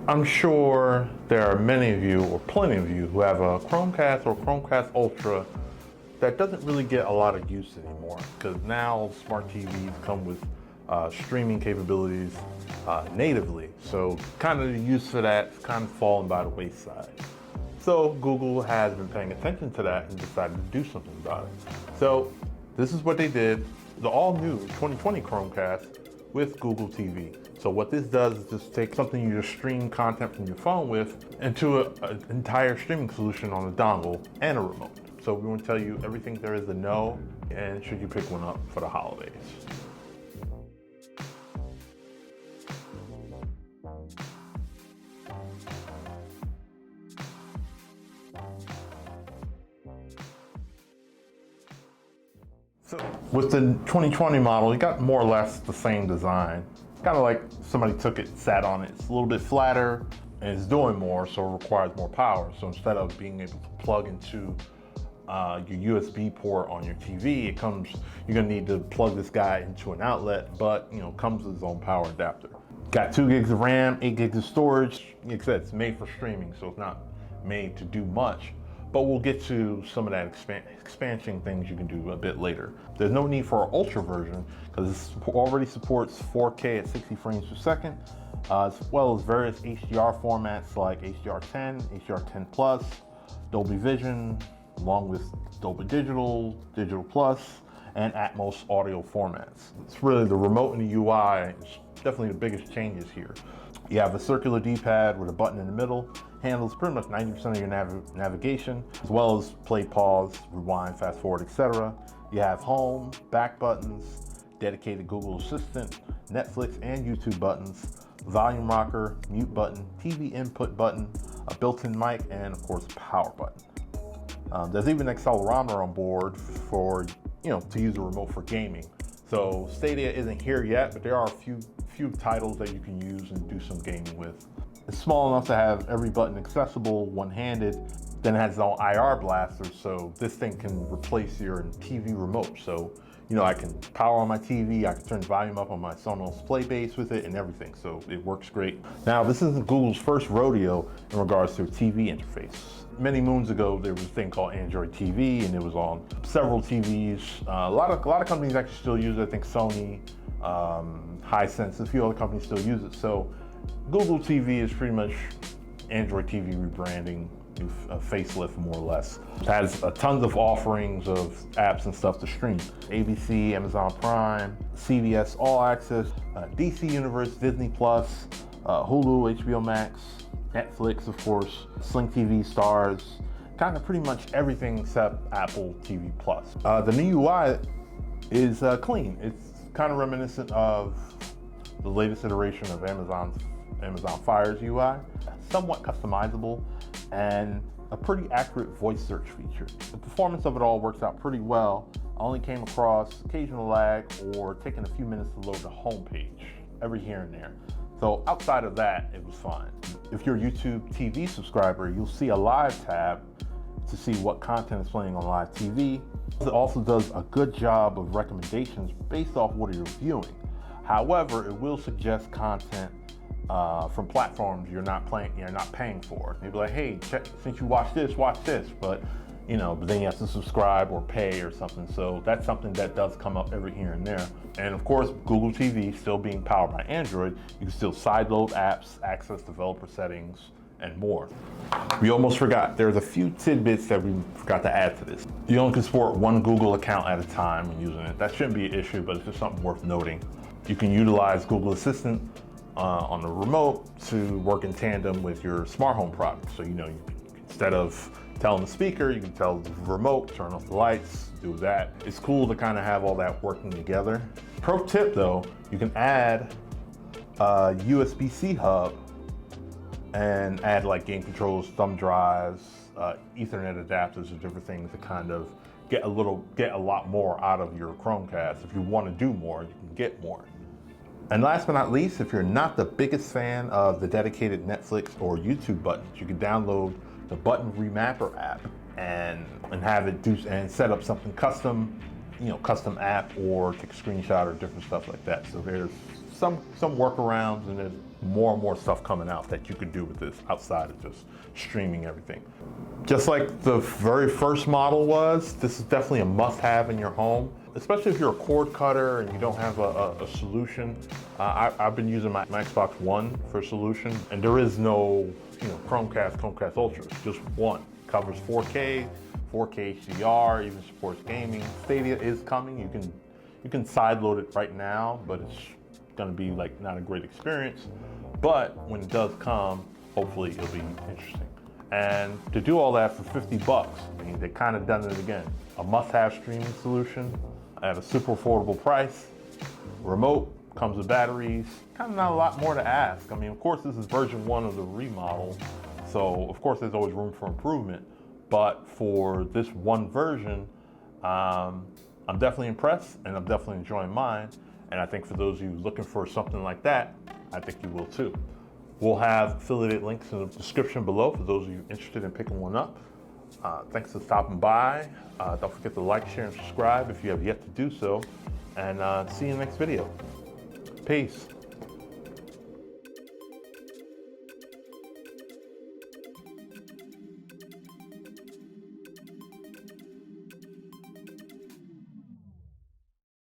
I'm sure there are many of you, or plenty of you, who have a Chromecast or Chromecast Ultra that doesn't really get a lot of use anymore, because now smart TVs come with streaming capabilities natively. So kind of the use for that's kind of fallen by the wayside. So Google has been paying attention to that and decided to do something about it. So this is what they did, the all new 2020 Chromecast with Google TV. So what this does is just take something you just stream content from your phone with into an entire streaming solution on a dongle and a remote. So we want to tell you everything there is to know, and should you pick one up for the holidays. So with the 2020 model, you got more or less the same design. Kind of like somebody took it, sat on it. It's a little bit flatter and it's doing more, so it requires more power. So instead of being able to plug into your USB port on your TV, you're gonna need to plug this guy into an outlet, but comes with its own power adapter. Got 2 gigs of RAM, 8 gigs of storage. Like I said, it's made for streaming, so it's not made to do much. But we'll get to some of that expansion things you can do a bit later. There's no need for an Ultra version because this already supports 4K at 60 frames per second, as well as various HDR formats like HDR10, HDR10 Plus, Dolby Vision, along with Dolby Digital, Digital Plus, and Atmos audio formats. It's really the remote and the UI is definitely the biggest changes here. You have a circular D-pad with a button in the middle, handles pretty much 90% of your navigation, as well as play, pause, rewind, fast forward, etc. You have home, back buttons, dedicated Google Assistant, Netflix and YouTube buttons, volume rocker, mute button, TV input button, a built-in mic, and of course a power button. There's even an accelerometer on board for, to use a remote for gaming. So Stadia isn't here yet, but there are a few titles that you can use and do some gaming with. It's small enough to have every button accessible one-handed. Then it has its own IR blaster, so this thing can replace your TV remote. So, I can power on my TV, I can turn the volume up on my Sonos Playbase with it and everything, so it works great. Now, this isn't Google's first rodeo in regards to a TV interface. Many moons ago, there was a thing called Android TV, and it was on several TVs. A lot of companies actually still use it. I think Sony, Hisense, a few other companies still use it. So Google TV is pretty much Android TV rebranding, a facelift more or less. It has tons of offerings of apps and stuff to stream. ABC, Amazon Prime, CBS All Access, DC Universe, Disney Plus, Hulu, HBO Max, Netflix, of course, Sling TV, Stars, kind of pretty much everything except Apple TV Plus. The new UI is clean. It's kind of reminiscent of the latest iteration of Amazon Fire's UI, somewhat customizable, and a pretty accurate voice search feature. The performance of it all works out pretty well. I only came across occasional lag or taking a few minutes to load the home page every here and there. So outside of that, it was fine. If you're a YouTube TV subscriber, you'll see a live tab to see what content is playing on live TV. It also does a good job of recommendations based off what you're viewing. However, it will suggest content from platforms you're not paying for. Maybe like, hey, since you watch this, but then you have to subscribe or pay or something. So that's something that does come up every here and there. And of course, Google TV still being powered by Android, you can still sideload apps, access developer settings, and more. We almost forgot, there's a few tidbits that we forgot to add to this. You only can support one Google account at a time when using it. That shouldn't be an issue, but it's just something worth noting. You can utilize Google Assistant on the remote to work in tandem with your smart home product. So instead of telling the speaker, you can tell the remote, turn off the lights, do that. It's cool to kind of have all that working together. Pro tip though, you can add a USB-C hub and add like game controllers, thumb drives, Ethernet adapters, or different things to kind of get a lot more out of your Chromecast. If you want to do more, you can get more. And last but not least, if you're not the biggest fan of the dedicated Netflix or YouTube buttons, you can download the Button Remapper app and have it do and set up something custom, custom app, or take a screenshot or different stuff like that. So there's some workarounds, and there's more and more stuff coming out that you could do with this outside of just streaming everything. Just like the very first model was, this is definitely a must-have in your home, especially if you're a cord cutter and you don't have a solution. I've been using my Xbox One for a solution, and there is no Chromecast Ultra. It's just one. Covers 4K, 4K HDR, even supports gaming. Stadia is coming. You can sideload it right now, but it's going to be like not a great experience. But when it does come, hopefully it'll be interesting. And to do all that for 50 bucks, I mean, they kind of done it again. A must-have streaming solution at a super affordable price. Remote, comes with batteries. Kind of not a lot more to ask. I mean, of course, this is version 1 of the remodel, so of course there's always room for improvement. But for this one version, I'm definitely impressed, and I'm definitely enjoying mine. And I think for those of you looking for something like that, I think you will too. We'll have affiliate links in the description below for those of you interested in picking one up. Thanks for stopping by. Don't forget to like, share, and subscribe if you have yet to do so. And see you in the next video. Peace.